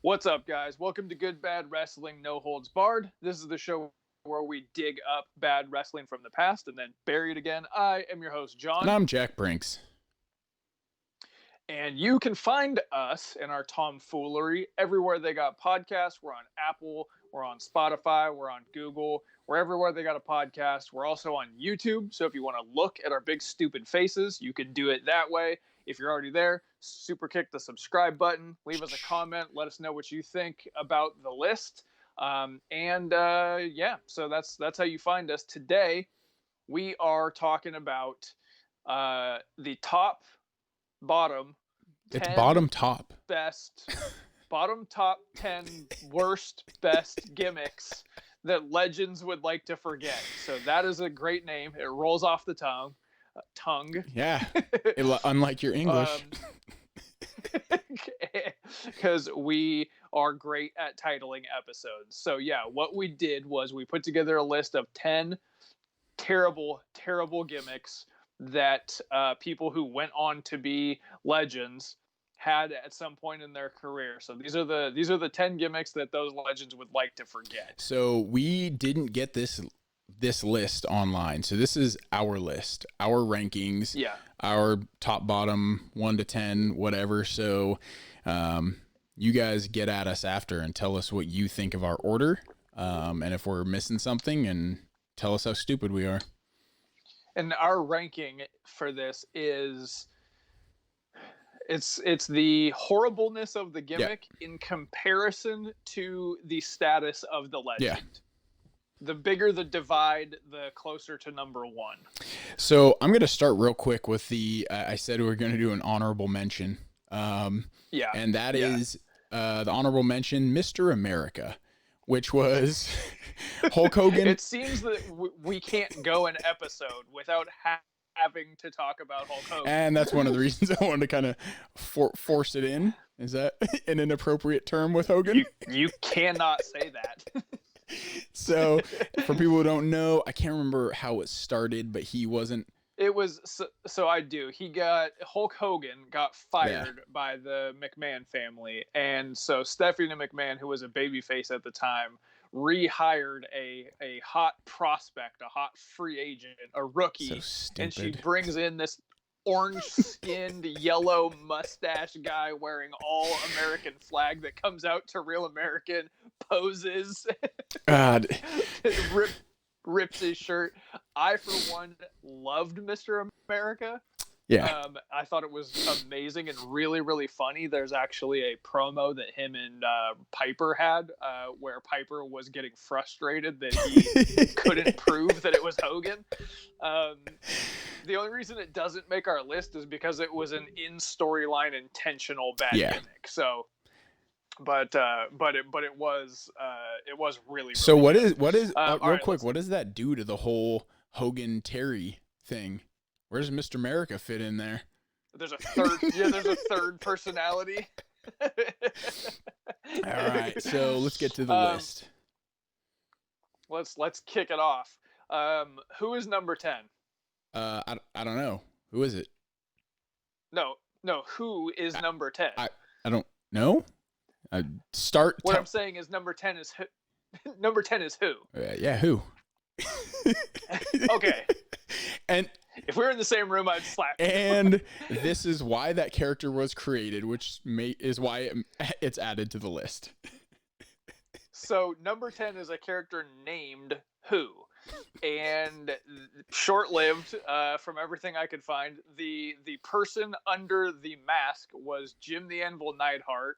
What's up, guys? Welcome to Good Bad Wrestling No Holds Barred. This is the show where we dig up bad wrestling from the past and then bury it again. I am your host, John. And I'm Jack Brinks. And you can find us and our tomfoolery everywhere they got podcasts. We're on Apple, we're on Spotify, we're on Google, we're everywhere they got a podcast. We're also on YouTube, so if you want to look at our big stupid faces, you can do it that way. If you're already there, super kick the subscribe button, leave us a comment, let us know what you think about the list. So that's how you find us. Today, we are talking about the top, bottom, It's bottom top. bottom top 10 worst best gimmicks that legends would like to forget. So that is a great name. It rolls off the tongue. Yeah, unlike your English. Because we are great at titling episodes. So yeah, what we did was we put together a list of 10 terrible gimmicks that people who went on to be legends had at some point in their career. So these are the 10 gimmicks that those legends would like to forget. So we didn't get this list online. So this is our list, our rankings, our top, bottom, 1 to 10, whatever. So you guys get at us after and tell us what you think of our order, and if we're missing something, and tell us how stupid we are. And our ranking for this is it's the horribleness of the gimmick in comparison to the status of the legend. Yeah. The bigger the divide, the closer to number one. So I'm going to start real quick with I said we were going to do an honorable mention. And that is the honorable mention, Mr. America, which was Hulk Hogan. It seems that we can't go an episode without having to talk about Hulk Hogan. And that's one of the reasons I wanted to kind of force it in. Is that an inappropriate term with Hogan? You cannot say that. So, for people who don't know, I can't remember how it started, but he wasn't. It was so I do. Hulk Hogan got fired by the McMahon family, and so Stephanie McMahon, who was a babyface at the time, rehired a hot prospect, a hot free agent, a rookie, and she brings in this orange-skinned, yellow mustache guy wearing all American flag that comes out to Real American, poses, rips his shirt. I, for one, loved Mr. America. Yeah. I thought it was amazing and really, really funny. There's actually a promo that him and Piper had where Piper was getting frustrated that he couldn't prove that it was Hogan. The only reason it doesn't make our list is because it was an in-storyline intentional bad gimmick. So, but it was really so really what good. is real quick, what does that do to the whole Hogan Terry thing? Where does Mr. America fit in there? There's a third personality. All right, so let's get to the list. Let's kick it off. Who is number 10? I don't know. Who is it? No. Who is number 10? I don't know. I'm saying is number 10 is who? Number 10 is who? Who? Okay. And if we were in the same room, I'd slap you. And this is why that character was created, which is why it's added to the list. So number 10 is a character named Who. And short-lived, from everything I could find, the person under the mask was Jim the Anvil Neidhart.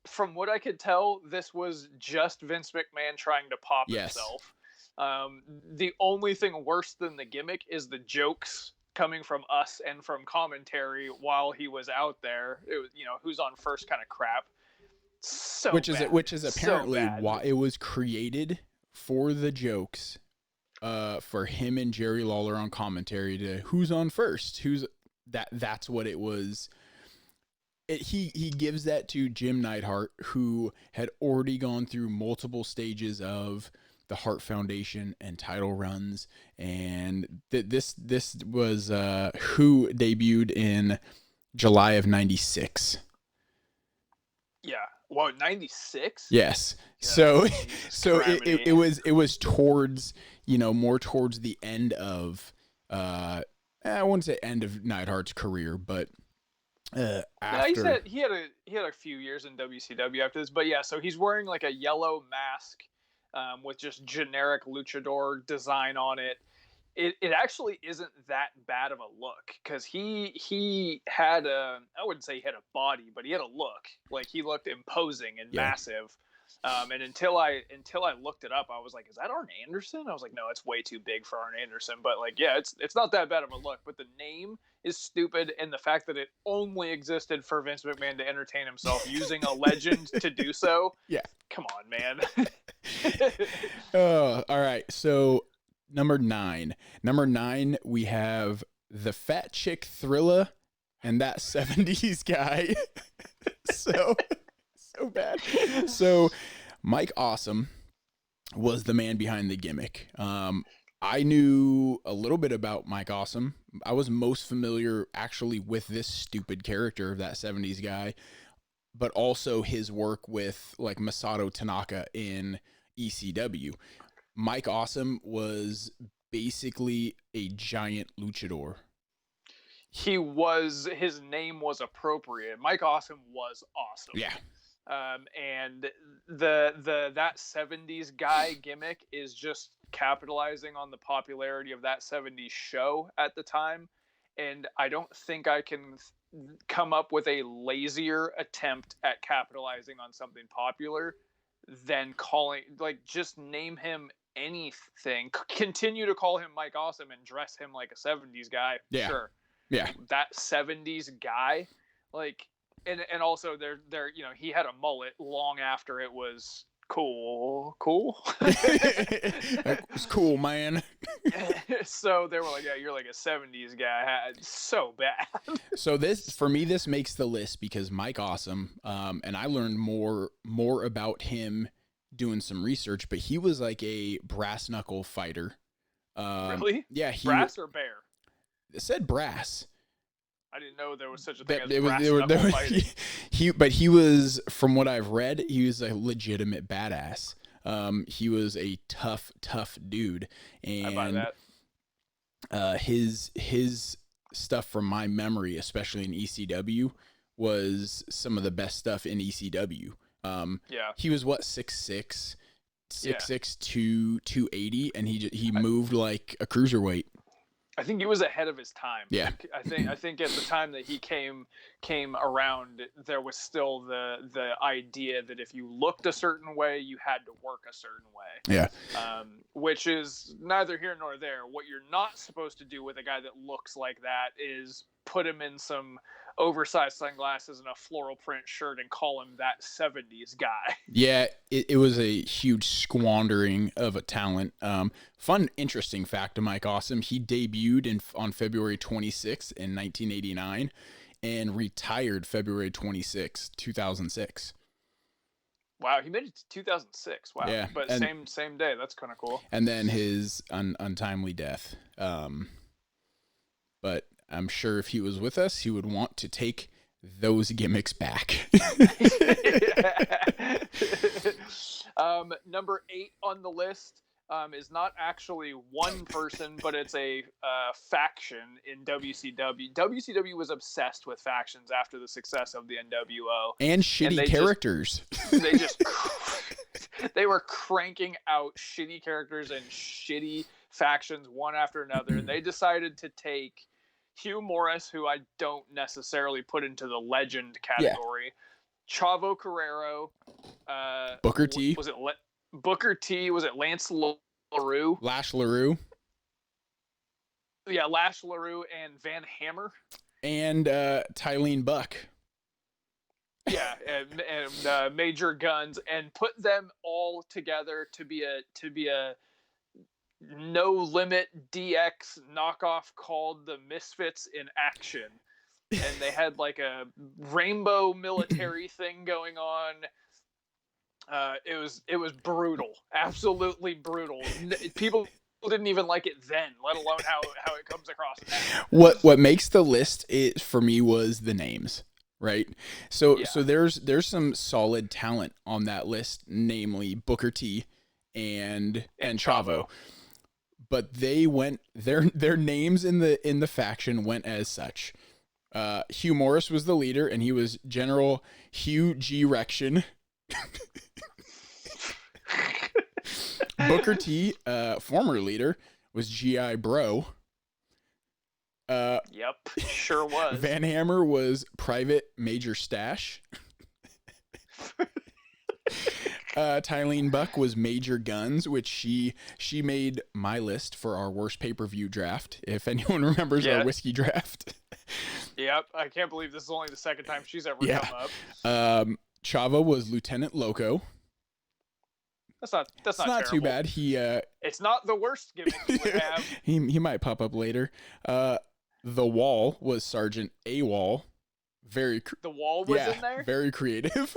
From what I could tell, this was just Vince McMahon trying to pop himself. The only thing worse than the gimmick is the jokes coming from us and from commentary while he was out there. It was, who's on first kind of crap. Which is apparently why it was created, for the jokes, for him and Jerry Lawler on commentary to who's on first, that's what it was. He gives that to Jim Neidhart, who had already gone through multiple stages of the Hart Foundation and title runs, and this was who debuted in July of '96. Yeah, Whoa, 96? Yes. Yeah, So it criminy. was towards, more towards the end of I wouldn't say end of Neidhart's career, but No, after. he had a few years in WCW after this, but yeah, so he's wearing like a yellow mask with just generic luchador design on it. It actually isn't that bad of a look, because he had I wouldn't say he had a body, but he had a look. Like, he looked imposing and massive. And until I looked it up, I was like, is that Arn Anderson? I was like, no, it's way too big for Arn Anderson. But like, yeah, it's not that bad of a look. But the name is stupid, and the fact that it only existed for Vince McMahon to entertain himself using a legend to do so. Yeah. Come on, man. Oh, all right. So Number nine, we have the fat chick Thrilla and that 70s guy. so bad. So Mike Awesome was the man behind the gimmick. I knew a little bit about Mike Awesome. I was most familiar actually with this stupid character of that 70s guy, but also his work with like Masato Tanaka in ECW. Mike Awesome was basically a giant luchador. His name was appropriate. Mike Awesome was awesome. Yeah. And that 70s guy gimmick is just capitalizing on the popularity of that 70s show at the time. And I don't think I can come up with a lazier attempt at capitalizing on something popular than just name him anything. Continue to call him Mike Awesome and dress him like a 70s guy. Yeah. Sure. Yeah. That 70s guy, like, and also there he had a mullet long after it was cool. That was cool, man. So they were like, yeah, you're like a 70s guy. It's so bad. So this makes the list because Mike Awesome, and I learned more about him doing some research, but he was like a brass knuckle fighter. Really? Yeah. Brass or bear? It said brass. I didn't know there was such a thing as brass knuckle fighting. But he was, from what I've read, he was a legitimate badass. He was a tough dude, and I buy that. His stuff from my memory, especially in ECW, was some of the best stuff in ECW. Yeah. He was 6'6", 280, and he moved like a cruiserweight. I think he was ahead of his time. Yeah. I think at the time that he came around, there was still the idea that if you looked a certain way, you had to work a certain way. Yeah. Which is neither here nor there. What you're not supposed to do with a guy that looks like that is put him in some oversized sunglasses and a floral print shirt and call him that 70s guy. Yeah, it was a huge squandering of a talent. Fun, interesting fact of Mike Awesome, he debuted on February 26th in 1989 and retired February 26th, 2006. Wow, he made it to 2006. Wow. Yeah, But same day. That's kind of cool. And then his untimely death. But I'm sure if he was with us, he would want to take those gimmicks back. Number 8 on the list is not actually one person, but it's a faction in WCW. WCW was obsessed with factions after the success of the NWO. And shitty characters. They were cranking out shitty characters and shitty factions one after another. And they decided to take Hugh Morris, who I don't necessarily put into the legend category, Chavo Guerrero, Booker T. Was it Booker T? Was it Lance LaRue? Lash LaRue. Yeah, Lash LaRue and Van Hammer. And Tylene Buck. Yeah, and Major Guns, and put them all together to be a No Limit DX knockoff called the Misfits in Action. And they had like a rainbow military thing going on. It was brutal, absolutely brutal. People didn't even like it then, let alone how it comes across now. What makes the list for me was the names. right? So there's some solid talent on that list, namely Booker T and Chavo. But they went their names in the faction went as such. Hugh Morris was the leader, and he was General Hugh G. Rection. Booker T, former leader, was G.I. Bro. Yep, sure was. Van Hammer was Private Major Stash. Tylene Buck was Major Guns, which she made my list for our worst pay-per-view draft, if anyone remembers our whiskey draft. Yep, I can't believe this is only the second time she's ever come up. Chavo was Lieutenant Loco. That's not terrible. Too bad. It's not the worst gimmick you would have. he might pop up later. The Wall was Sergeant AWOL. The Wall was in there? Very creative.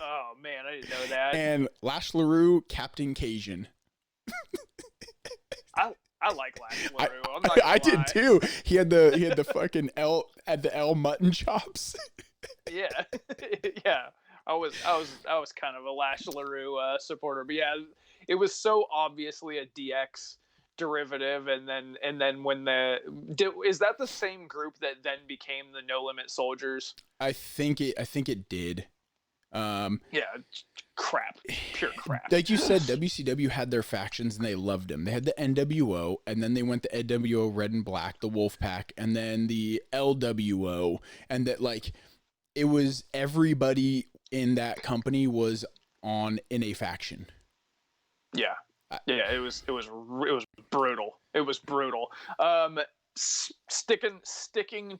Oh man, I didn't know that. And Lash LaRue, Captain Cajun. I like Lash LaRue. I did too. He had the fucking L mutton chops. Yeah. Yeah. I was kind of a Lash LaRue supporter, but yeah, it was so obviously a DX derivative, and then when is that the same group that then became the No Limit Soldiers? I think it did. Yeah, crap, pure crap. Like you said, WCW had their factions and they loved them. They had the NWO, and then they went the NWO Red and Black, the Wolfpack, and then the LWO, and that like it was everybody in that company was in a faction. Yeah. Yeah, it was brutal. It was brutal. Sticking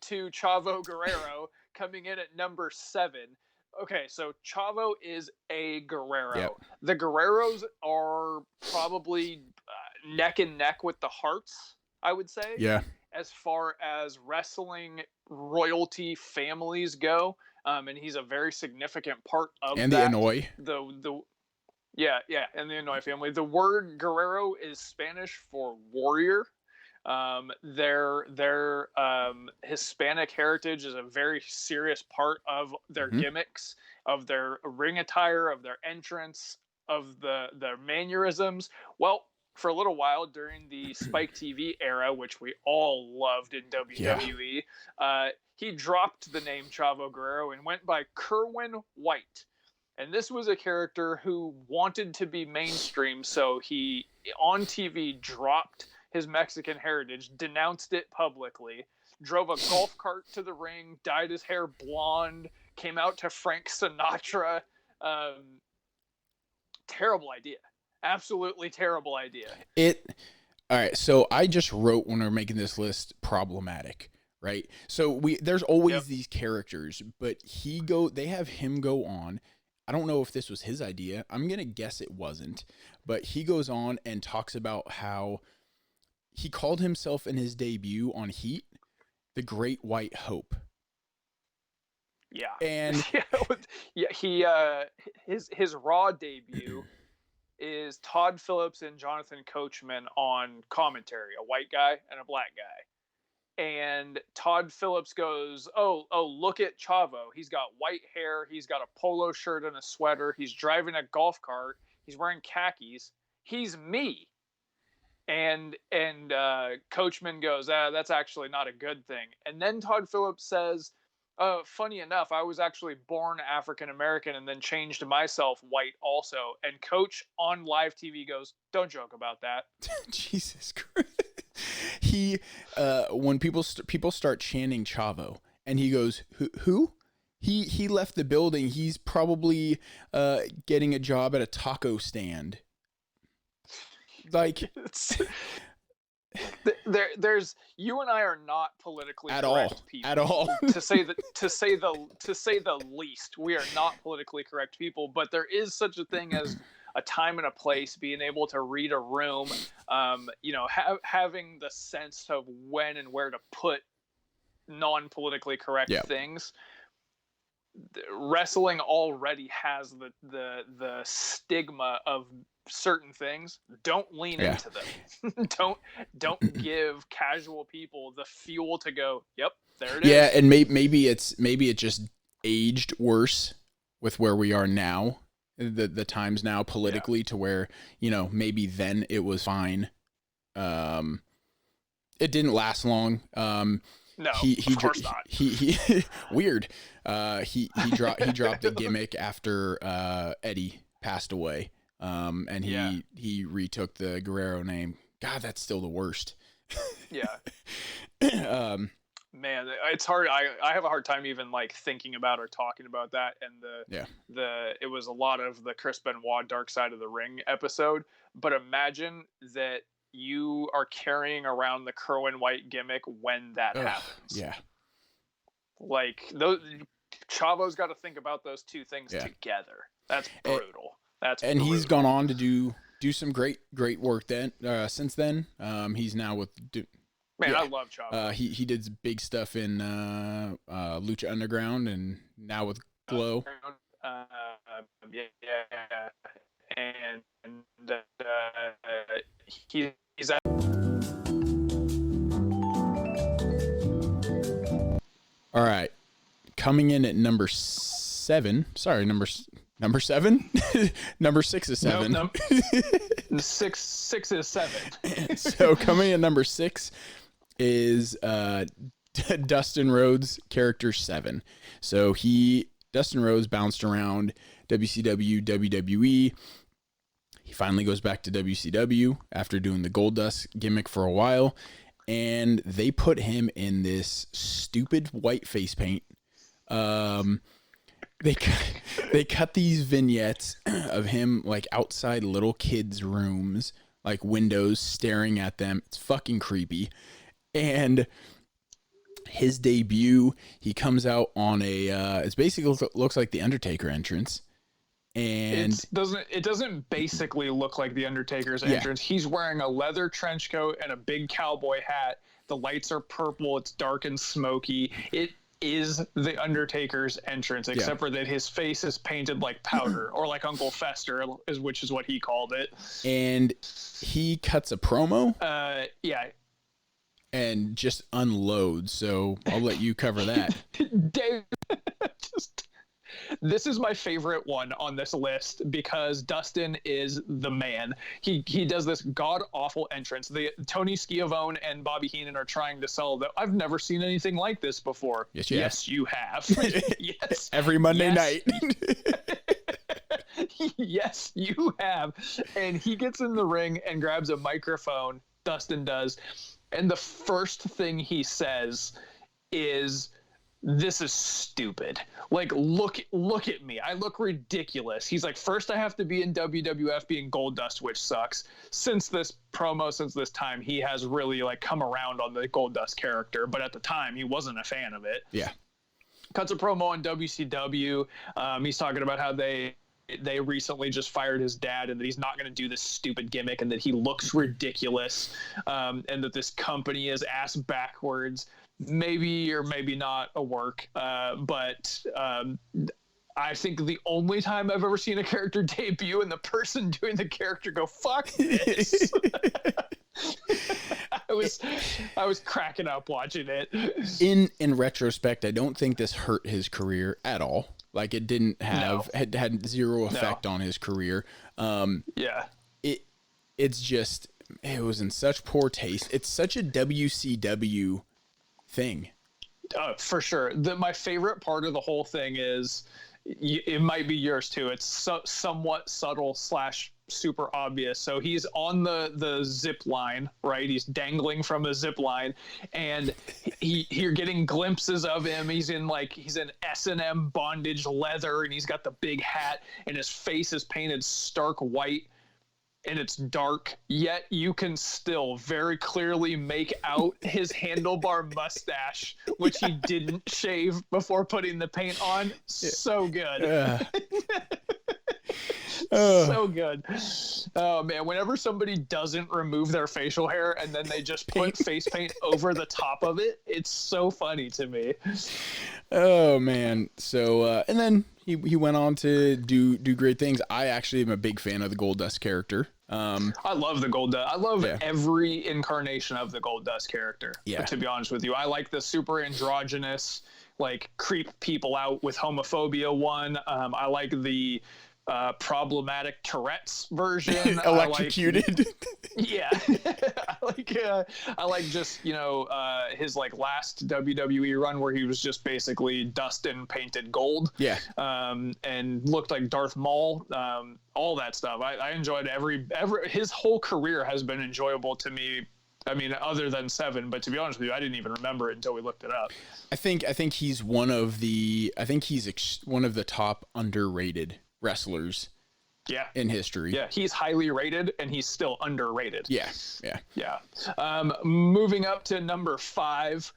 to Chavo Guerrero, coming in at number 7. Okay, so Chavo is a Guerrero. Yep. The Guerreros are probably neck and neck with the Hearts, I would say. Yeah. As far as wrestling royalty families go, and he's a very significant part of and that. the Inouye. And the Inouye family. The word Guerrero is Spanish for warrior. Their Hispanic heritage is a very serious part of their gimmicks, of their ring attire, of their entrance, of their mannerisms. Well, for a little while during the Spike TV era, which we all loved in WWE, he dropped the name Chavo Guerrero and went by Kerwin White. And this was a character who wanted to be mainstream, so he, on TV, dropped his Mexican heritage, denounced it publicly, drove a golf cart to the ring, dyed his hair blonde, came out to Frank Sinatra. Terrible idea. Absolutely terrible idea. All right, so I just wrote when we were making this list problematic, right? So there's always these characters, but they have him go on. I don't know if this was his idea. I'm going to guess it wasn't, but he goes on and talks about how he called himself in his debut on Heat the Great White Hope. Yeah. And his Raw debut is Todd Phillips and Jonathan Coachman on commentary, a white guy and a black guy. And Todd Phillips goes, oh, look at Chavo. He's got white hair. He's got a polo shirt and a sweater. He's driving a golf cart. He's wearing khakis. He's me. And Coachman goes, that's actually not a good thing. And then Todd Phillips says, funny enough, I was actually born African-American and then changed myself white also. And Coach on live TV goes, don't joke about that. Jesus Christ. When people start chanting Chavo, and he goes, who? He left the building. He's probably getting a job at a taco stand. Like, there's you and I are not politically correct people at all. to say the least. We are not politically correct people, but there is such a thing as a time and a place, being able to read a room, having the sense of when and where to put non-politically correct things. wrestling already has the stigma of certain things. Don't lean into them. don't give casual people the fuel to go, yep, there it is. Yeah, and maybe it just aged worse with where we are now, the times now politically, to where, you know, maybe then it was fine. It didn't last long. No, of course not. He weird. He dropped the gimmick after Eddie passed away. And he retook the Guerrero name. God, that's still the worst. Yeah. Man, it's hard. I have a hard time even like thinking about or talking about that. And it was a lot of the Chris Benoit Dark Side of the Ring episode. But imagine that you are carrying around the Kerwin White gimmick when that happens. Yeah. Like Chavo's got to think about those two things together. That's brutal. And he's gone on to do some great work then. Since then, he's now with. I love Chavo. He did big stuff in Lucha Underground, and now with Glow. And he's at. All right, coming in at number 7. Sorry, number 7. Number 6 is 7. No. Six is 7. So coming in number 6 is Dustin Rhodes, character 7. So Dustin Rhodes bounced around WCW, WWE. He finally goes back to WCW after doing the Goldust gimmick for a while, and they put him in this stupid white face paint. They cut these vignettes of him like outside little kids' rooms, like windows, staring at them. It's fucking creepy. And his debut, he comes out on it's basically looks like the Undertaker entrance. And it doesn't basically look like the Undertaker's entrance. He's wearing a leather trench coat and a big cowboy hat. The lights are purple. It's dark and smoky. It is the Undertaker's entrance, except for that his face is painted like powder, or like Uncle Fester, which is what he called it. And he cuts a promo. And just unloads. So I'll let you cover that. Dave, this is my favorite one on this list because Dustin is the man. He does this god awful entrance. Tony Schiavone and Bobby Heenan are trying to sell that. I've never seen anything like this before. Yes, you have. Yes. Every Monday night. Yes, you have. And he gets in the ring and grabs a microphone. Dustin does. And the first thing he says is, "This is stupid. Like, look at me. I look ridiculous." He's like, "First I have to be in WWF being Goldust, which sucks." Since this time, he has really like come around on the Goldust character. But at the time, he wasn't a fan of it. Yeah. Cuts a promo on WCW. He's talking about how they recently just fired his dad and that he's not going to do this stupid gimmick and that he looks ridiculous, and that this company is ass backwards. Maybe or maybe not a work, but I think the only time I've ever seen a character debut and the person doing the character go, "Fuck this." I was cracking up watching it. In retrospect, I don't think this hurt his career at all. Like, it didn't have had zero effect on his career. It's just, it was in such poor taste. It's such a WCW thing. For sure. My favorite part of the whole thing is, it might be yours too. It's somewhat subtle / super obvious. So he's on the zip line, right? He's dangling from a zip line, and you're getting glimpses of him. He's in S&M bondage leather, and he's got the big hat, and his face is painted stark white, and it's dark, yet you can still very clearly make out his handlebar mustache, which he didn't shave before putting the paint on. So good. So good. Oh man, whenever somebody doesn't remove their facial hair and then they just put face paint over the top of it, it's so funny to me. Oh man. So and then he went on to do great things. I actually am a big fan of the Goldust character. I love the Goldust. I love every incarnation of the Goldust character. Yeah. To be honest with you, I like the super androgynous, like creep people out with homophobia one. I like the problematic Tourette's version. Electrocuted. Yeah. I like just, his like last WWE run where he was just basically dust and painted gold. Yeah. And looked like Darth Maul. All that stuff. I enjoyed every his whole career has been enjoyable to me. I mean, other than 7, but to be honest with you, I didn't even remember it until we looked it up. I think he's one of the top underrated wrestlers. Yeah. In history. Yeah, he's highly rated and he's still underrated. Yeah. Moving up to number 5.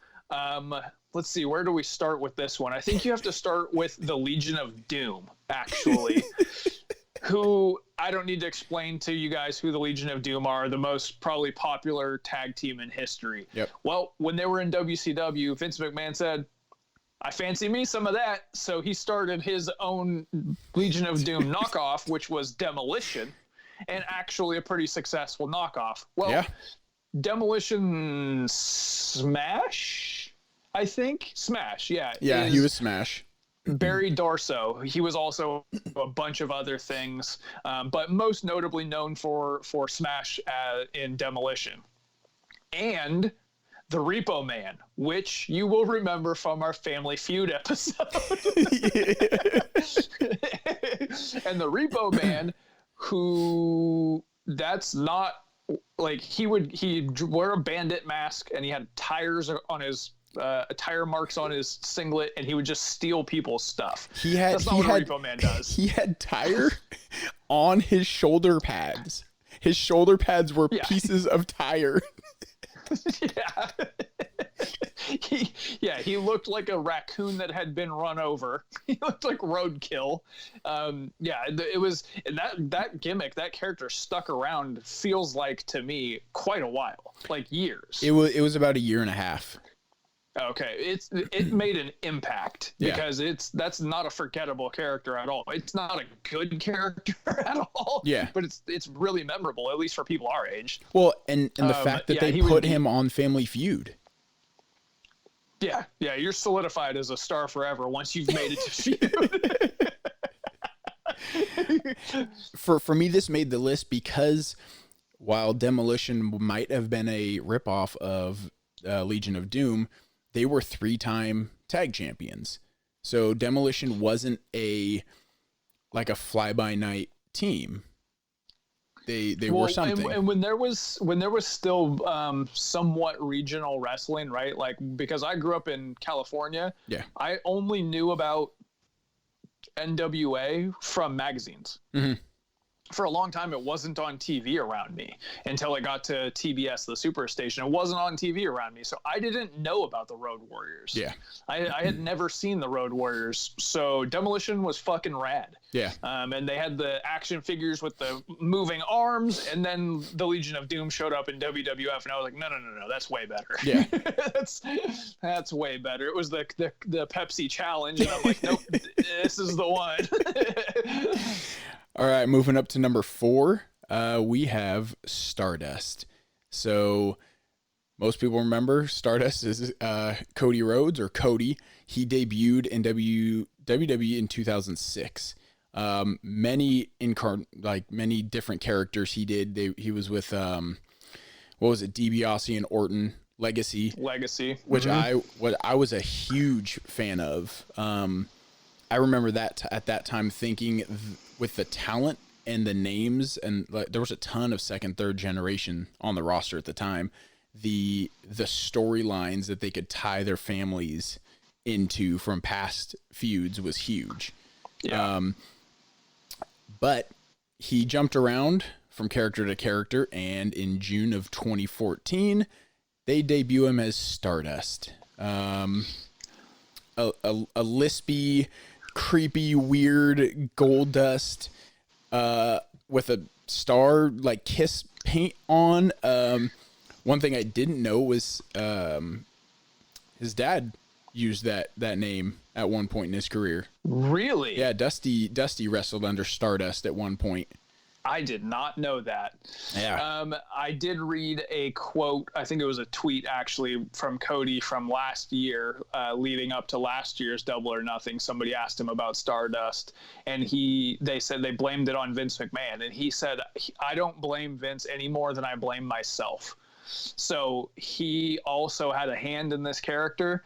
Let's see, where do we start with this one? I think you have to start with the Legion of Doom, actually. Who I don't need to explain to you guys who the Legion of Doom are, the most probably popular tag team in history. Yep. Well, when they were in WCW, Vince McMahon said, I fancy me some of that. So he started his own Legion of Doom knockoff, which was Demolition, and actually a pretty successful knockoff. Well, yeah. Demolition Smash, I think. Smash, yeah. Yeah, he was Smash. Barry Darsow. He was also a bunch of other things, but most notably known for Smash in Demolition. And the Repo Man, which you will remember from our Family Feud episode. And the Repo Man, who that's not like he'd wear a bandit mask and he had tires on his tire marks on his singlet, and he would just steal people's stuff. That's not what a Repo Man does. He had tire on his shoulder pads. His shoulder pads were pieces of tire. He looked like a raccoon that had been run over. He looked like roadkill. It was that gimmick, that character stuck around, feels like to me quite a while, like years. It was about a year and a half. Okay, it made an impact because that's not a forgettable character at all. It's not a good character at all. Yeah, but it's really memorable, at least for people our age. Well, and the fact that they put him on Family Feud. Yeah, you're solidified as a star forever once you've made it to Feud. For me, this made the list because while Demolition might have been a ripoff of Legion of Doom, they were 3-time tag champions. So Demolition wasn't a fly-by-night team. They were something. And when there was still somewhat regional wrestling, right? Like, because I grew up in California, I only knew about NWA from magazines. Mm-hmm. For a long time, it wasn't on TV around me until it got to TBS, the Superstation. It wasn't on TV around me, so I didn't know about the Road Warriors. Yeah, I had never seen the Road Warriors, so Demolition was fucking rad. Yeah, and they had the action figures with the moving arms, and then the Legion of Doom showed up in WWF, and I was like, no, that's way better. Yeah, that's way better. It was the Pepsi challenge, and I'm like, nope, this is the one. All right, moving up to number 4, we have Stardust. So most people remember Stardust is Cody Rhodes, or Cody. He debuted in WWE in 2006. Many different characters he did. He was with DiBiase and Orton. Legacy, which I was a huge fan of. I remember that at that time thinking with the talent and the names, and there was a ton of second, third generation on the roster at the time. The storylines that they could tie their families into from past feuds was huge. Yeah. But he jumped around from character to character, and in June of 2014, they debut him as Stardust. A lispy, creepy, weird Goldust with a star like kiss paint on. One thing I didn't know was his dad used that name at one point in his career. Really? Yeah, Dusty wrestled under Stardust at one point. I did not know that. Yeah. I did read a quote, I think it was a tweet actually from Cody from last year, leading up to last year's Double or Nothing. Somebody asked him about Stardust, and they said they blamed it on Vince McMahon, and he said, I don't blame Vince any more than I blame myself. So he also had a hand in this character.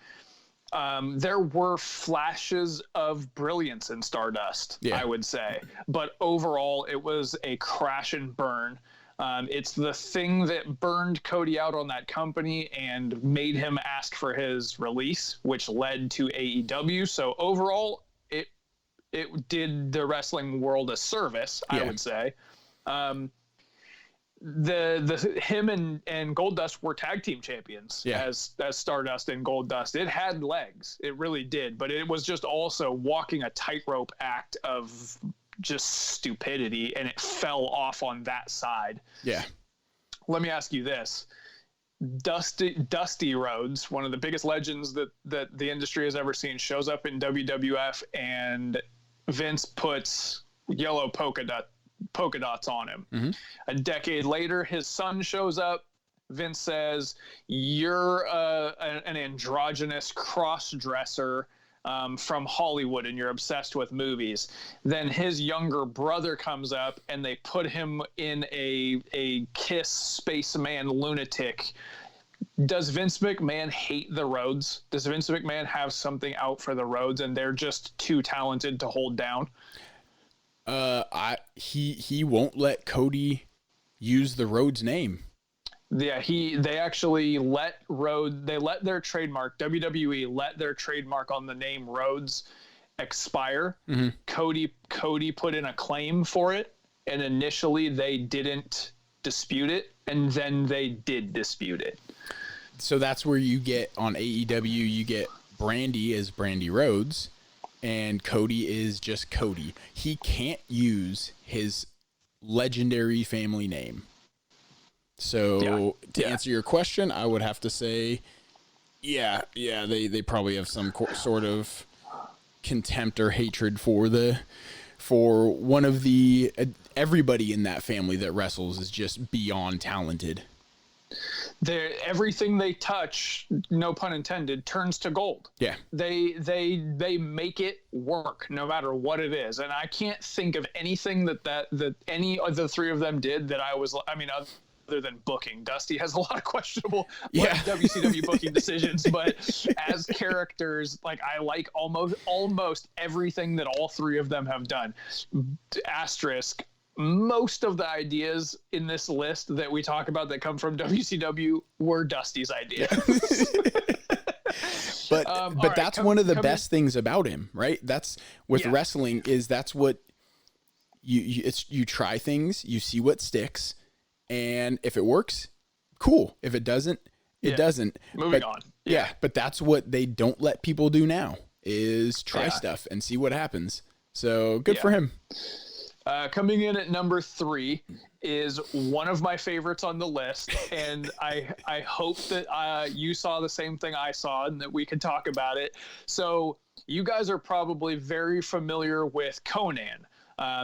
There were flashes of brilliance in Stardust, I would say, but overall it was a crash and burn. It's the thing that burned Cody out on that company and made him ask for his release, which led to AEW. So overall, it did the wrestling world a service, I would say. Him and Goldust were tag team champions as Stardust and Goldust. It had legs, it really did, but it was just also walking a tightrope act of just stupidity, and it fell off on that side. Yeah. Let me ask you this: Dusty Rhodes, one of the biggest legends that the industry has ever seen, shows up in WWF, and Vince puts yellow polka dots on him. Mm-hmm. A decade later, his son shows up. Vince says, you're an androgynous cross-dresser from Hollywood, and you're obsessed with movies. Then his younger brother comes up, and they put him in a Kiss spaceman lunatic. Does Vince McMahon hate the Rhodes? Does Vince McMahon have something out for the Rhodes, and they're just too talented to hold down? He won't let Cody use the Rhodes name. Yeah, they actually let their trademark, WWE let their trademark on the name Rhodes expire. Mm-hmm. Cody put in a claim for it, and initially they didn't dispute it, and then they did dispute it. So that's where you get on AEW, you get Brandy as Brandy Rhodes, and Cody is just Cody. He can't use his legendary family name. So to answer your question, I would have to say, they probably have some sort of contempt or hatred for one of the everybody in that family that wrestles is just beyond talented. Everything they touch, no pun intended, turns to gold. Yeah. They make it work no matter what it is. And I can't think of anything that any of the three of them did that other than booking. Dusty has a lot of questionable WCW booking decisions, but as characters, I like almost everything that all three of them have done. Asterisk, most of the ideas in this list that we talk about that come from WCW were Dusty's ideas. But that's one of the best things about him, right? That's with wrestling is that's what you try things, you see what sticks, and if it works, cool. If it doesn't, it doesn't. Moving on. Yeah, but that's what they don't let people do now is try stuff and see what happens. So good for him. Coming in at number 3 is one of my favorites on the list, and I hope that you saw the same thing I saw and that we could talk about it. So you guys are probably very familiar with Konnan.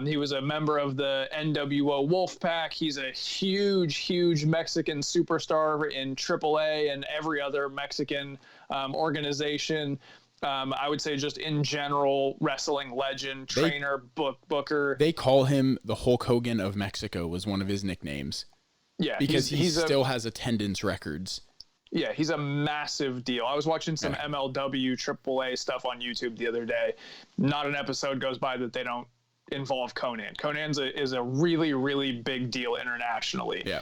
He was a member of the NWO Wolfpack. He's a huge Mexican superstar in AAA and every other Mexican organization. I would say just in general, wrestling legend, trainer, booker. They call him the Hulk Hogan of Mexico was one of his nicknames. Yeah. Because he still has attendance records. Yeah, he's a massive deal. I was watching some MLW AAA stuff on YouTube the other day. Not an episode goes by that they don't involve Konnan. Konnan is a really big deal internationally. Yeah.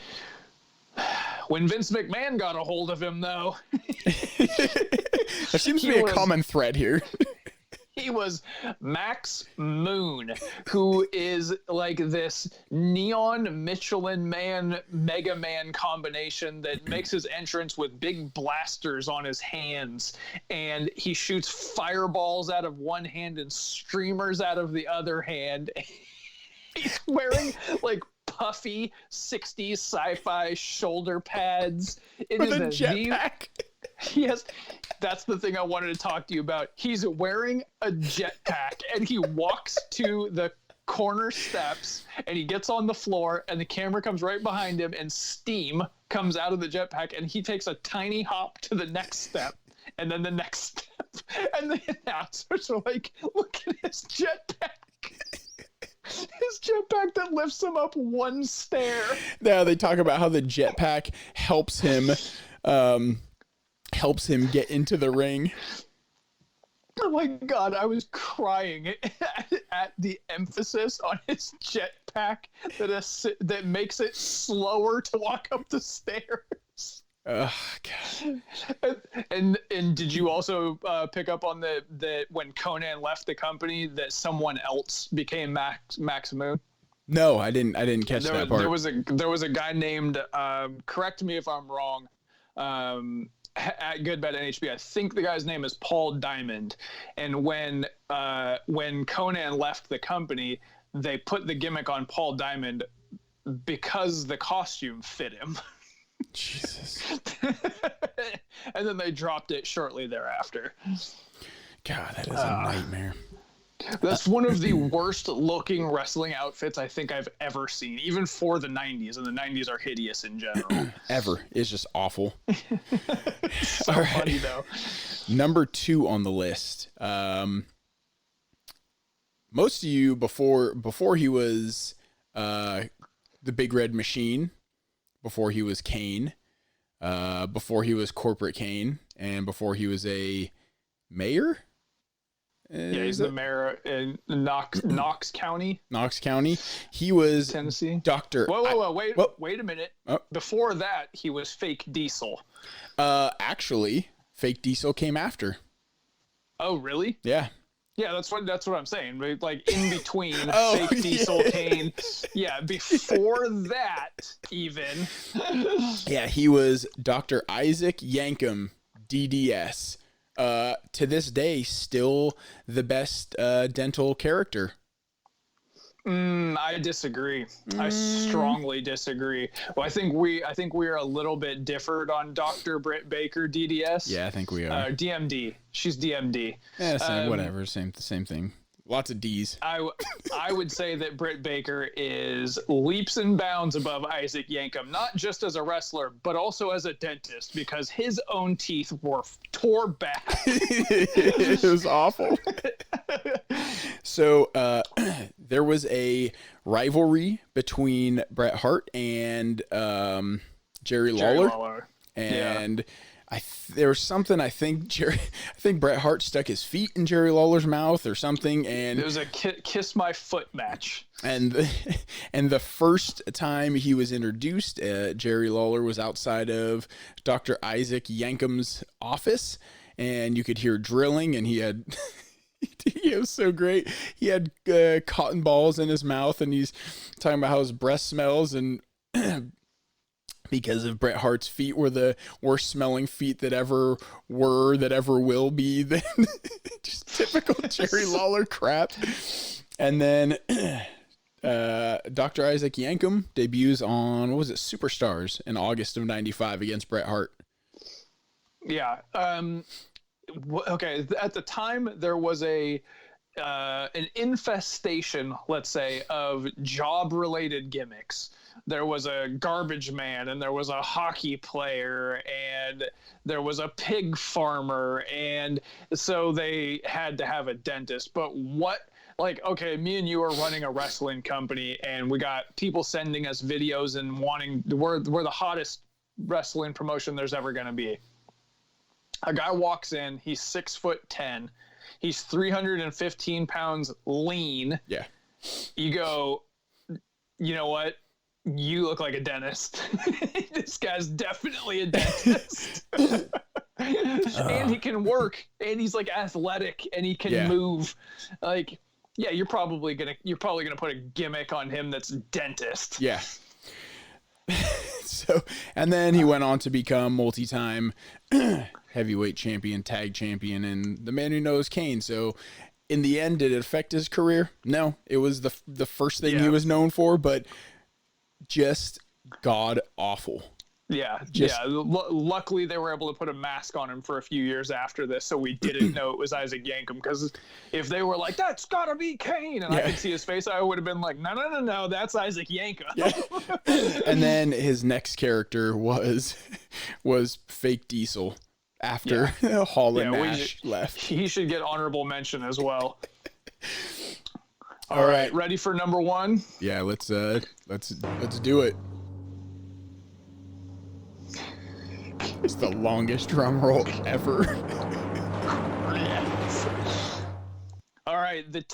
When Vince McMahon got a hold of him, though, there seems to be a common thread here. He was Max Moon, who is like this neon Michelin Man, Mega Man combination that makes his entrance with big blasters on his hands, and he shoots fireballs out of one hand and streamers out of the other hand. He's wearing puffy 60s sci-fi shoulder pads. It with is a jetpack. He has. That's the thing I wanted to talk to you about. He's wearing a jetpack, and he walks to the corner steps, and he gets on the floor, and the camera comes right behind him, and steam comes out of the jetpack, and he takes a tiny hop to the next step, and then the next step, and the announcers are like, "Look at his jetpack." His jetpack that lifts him up one stair. Now they talk about how the jetpack helps him get into the ring. Oh my God, I was crying at the emphasis on his jetpack that makes it slower to walk up the stairs. Oh God. And did you also pick up on the when Konnan left the company that someone else became Max Moon? No, I didn't catch that part. There was a guy named correct me if I'm wrong. At GoodBad NHB, I think the guy's name is Paul Diamond. And when Konnan left the company, they put the gimmick on Paul Diamond because the costume fit him. Jesus. And then they dropped it shortly thereafter. God, that is a nightmare. That's one of the worst looking wrestling outfits I think I've ever seen, even for the 90s, and the 90s are hideous in general. Ever. It's just awful. So all right. Funny, though. Number 2 on the list. Most of you, before he was the Big Red Machine, before he was Kane, before he was Corporate Kane, and before he was a mayor? Yeah, he's the mayor in Knox County. Knox County. He was Tennessee. Dr. Wait a minute. Oh. Before that, he was Fake Diesel. Actually, Fake Diesel came after. Oh, really? Yeah. Yeah, that's what I'm saying. Like in between Fake Diesel, Kane. Yeah, before that, even. Yeah, he was Dr. Isaac Yankem, DDS. To this day, still the best dental character. I disagree. I strongly disagree. Well, I think we are a little bit different on Dr. Britt Baker, DDS. Yeah, I think we are. DMD. She's DMD. Yeah, same, whatever. Same thing. Lots of D's. I would say that Britt Baker is leaps and bounds above Isaac Yankem, not just as a wrestler, but also as a dentist, because his own teeth were tore bad. It was awful. So there was a rivalry between Bret Hart and Jerry Lawler. And yeah. There was something. I think Bret Hart stuck his feet in Jerry Lawler's mouth or something, and it was a kiss my foot match. And the first time he was introduced, Jerry Lawler was outside of Dr. Isaac Yankem's office, and you could hear drilling, and he had. It was so great. He had cotton balls in his mouth, and he's talking about how his breath smells, and. Because of Bret Hart's feet were the worst smelling feet that ever will be. Then just typical Jerry Lawler crap. And then Dr. Isaac Yankem debuts on, what was it, Superstars in August of '95 against Bret Hart. Yeah. Okay. At the time, there was an infestation, let's say, of job-related gimmicks. There was a garbage man, and there was a hockey player, and there was a pig farmer, and so they had to have a dentist. But okay, me and you are running a wrestling company, and we got people sending us videos and we're the hottest wrestling promotion there's ever going to be. A guy walks in, he's 6'10", he's 315 pounds lean. Yeah. You go, you know what? You look like a dentist. This guy's definitely a dentist. And he can work, and he's like athletic, and he can move. Like, yeah, you're probably gonna put a gimmick on him that's dentist. Yeah. So, and then he went on to become multi-time heavyweight champion, tag champion, and the man who knows Kane. So in the end, did it affect his career? No, it was the first thing he was known for, but just god awful. Luckily, they were able to put a mask on him for a few years after this, so we didn't know it was Isaac Yankem. Because if they were like, "That's gotta be Kane," and I could see his face, I would have been like, "No, that's Isaac Yankem." Yeah. And then his next character was Fake Diesel after Hall and Nash left. He should get honorable mention as well. All right, ready for number 1? Yeah, let's do it. It's the longest drum roll ever. Yes. All right, the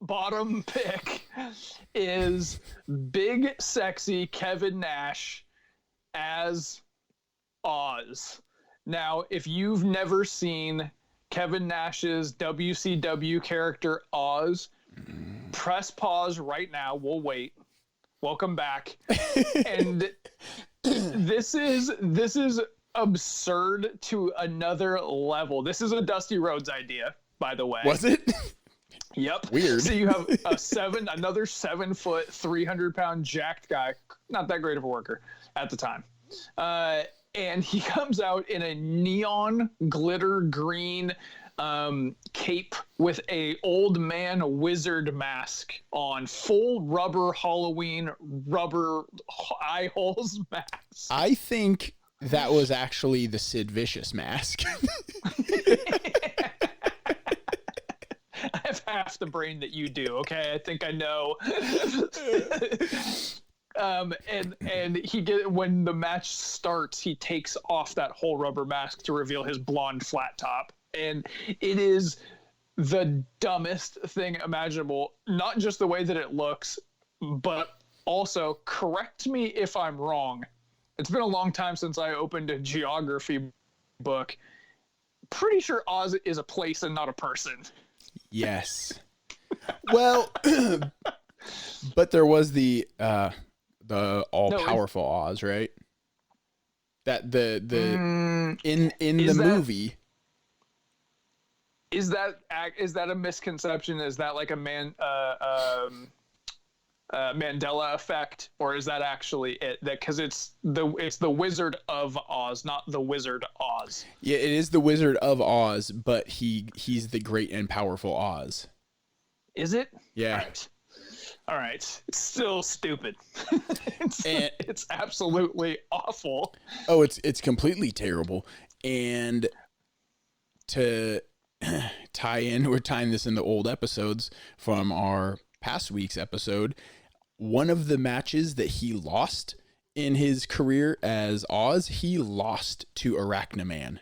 bottom pick is big, sexy Kevin Nash as Oz. Now, if you've never seen Kevin Nash's WCW character Oz, press pause right now. We'll wait. Welcome back. And this is absurd to another level. This is a Dusty Rhodes idea, by the way. Was it? Yep. Weird. So you have another 7 foot, 300-pound jacked guy, not that great of a worker at the time. And he comes out in a neon glitter green cape with a old man wizard mask on, full rubber Halloween rubber eye holes mask. I think that was actually the Sid Vicious mask. I have half the brain that you do. Okay, I think I know. And when the match starts, he takes off that whole rubber mask to reveal his blonde flat top, and it is the dumbest thing imaginable. Not just the way that it looks, but also, correct me if I'm wrong. It's been a long time since I opened a geography book. Pretty sure Oz is a place and not a person. Yes. Well, but there was the all-powerful Oz, right? That in the movie. Is that a misconception? Is that like a Mandela effect, or is that actually it? That because it's the Wizard of Oz, not the Wizard Oz. Yeah, it is the Wizard of Oz, but he's the great and powerful Oz. Is it? Yeah. All right. It's still stupid. It's absolutely awful. Oh, it's completely terrible. And to we're tying this into old episodes from our past week's episode. One of the matches that he lost in his career as Oz, he lost to Arachnaman.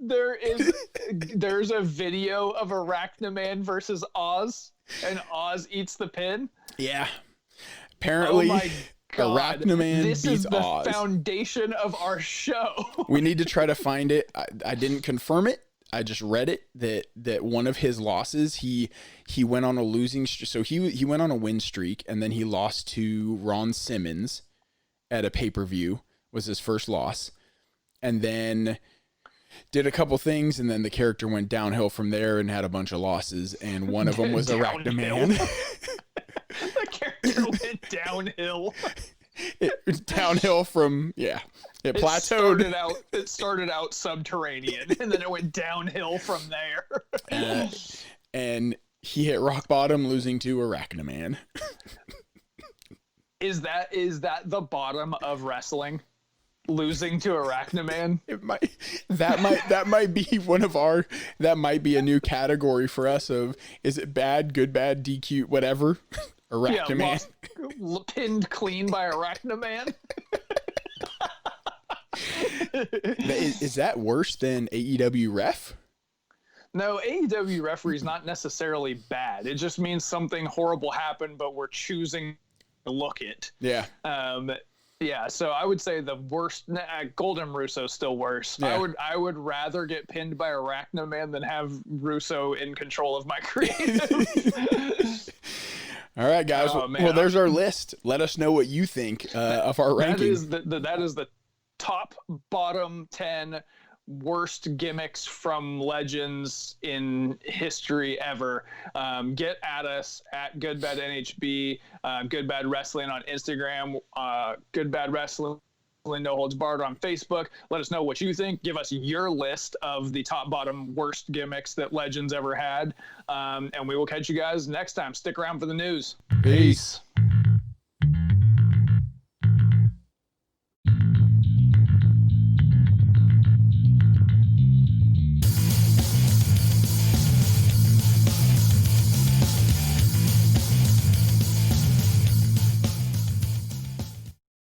There's a video of Arachnaman versus Oz, and Oz eats the pin. Yeah. Apparently, oh my God. Arachnaman this beats is the Oz. Foundation of our show. We need to try to find it. I didn't confirm it. I just read it that one of his losses, he went on a losing streak. So he went on a win streak, and then he lost to Ron Simmons at a pay-per-view, was his first loss. And then did a couple things, and then the character went downhill from there and had a bunch of losses, and one of them was Arachnaman. The character went downhill. It was downhill from, It plateaued. It started out subterranean, and then it went downhill from there. And he hit rock bottom, losing to Arachnaman. Is that the bottom of wrestling? Losing to Arachnaman? That might be one of our, that might be a new category for us of, is it bad, good, bad, DQ, whatever? Arachnaman. Yeah, pinned clean by Arachnaman. Is that worse than AEW ref? No, AEW referee is not necessarily bad. It just means something horrible happened, but we're choosing to look it. Yeah. Yeah, so I would say the worst. Golden Russo's still worse. Yeah. I would rather get pinned by Arachnaman than have Russo in control of my creative. All right, guys. Well, there's our list. Let us know what you think of our ranking. That is the top bottom 10 worst gimmicks from legends in history ever. Get at us at GoodBad NHB, GoodBad Wrestling on Instagram, GoodBad Wrestling No Holds Barred on Facebook. Let us know what you think. Give us your list of the top, bottom, worst gimmicks that legends ever had. And we will catch you guys next time. Stick around for the news. Peace.